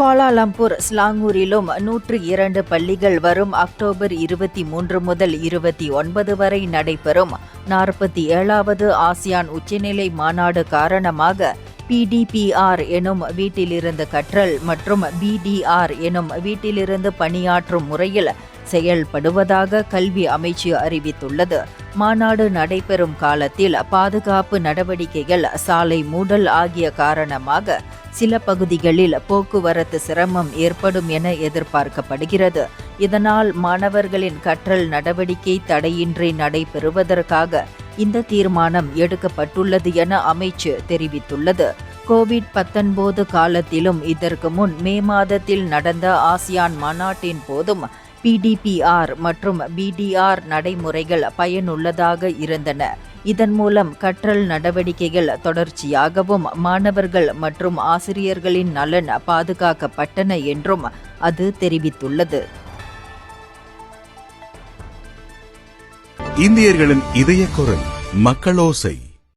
Kuala Lumpur, ஸ்லாங்கூரிலும் 102 பள்ளிகள் வரும் October 23 முதல் 29 வரை நடைபெறும் 47வது ஆசியான் உச்சநிலை மாநாடு காரணமாக PDPR எனும் வீட்டிலிருந்து கற்றல் மற்றும் BDR எனும் வீட்டிலிருந்து பணியாற்றும் முறையில் செயல்படுவதாக கல்வி அமைச்சு அறிவித்துள்ளது. மாநாடு நடைபெறும் காலத்தில் பாதுகாப்பு நடவடிக்கைகள், சாலை மூடல் ஆகிய காரணமாக சில பகுதிகளில் போக்குவரத்து சிரமம் ஏற்படும் என எதிர்பார்க்கப்படுகிறது. இதனால் மாணவர்களின் கற்றல் நடவடிக்கை தடையின்றி நடைபெறுவதற்காக இந்த தீர்மானம் எடுக்கப்பட்டுள்ளது என அமைச்சு தெரிவித்துள்ளது. கோவிட்-19 காலத்திலும் இதற்கு முன் மே மாதத்தில் நடந்த ஆசியான் மாநாட்டின் போதும் PDPR மற்றும் BDR நடைமுறைகள் பயனுள்ளதாக இருந்தன. இதன் மூலம் கற்றல் நடவடிக்கைகள் தொடர்ச்சியாகவும் மாணவர்கள் மற்றும் ஆசிரியர்களின் நலன் பாதுகாக்கப்பட்டன என்றும் அது தெரிவித்துள்ளது. இந்தியர்களின் இதய குரல் மக்களோசை.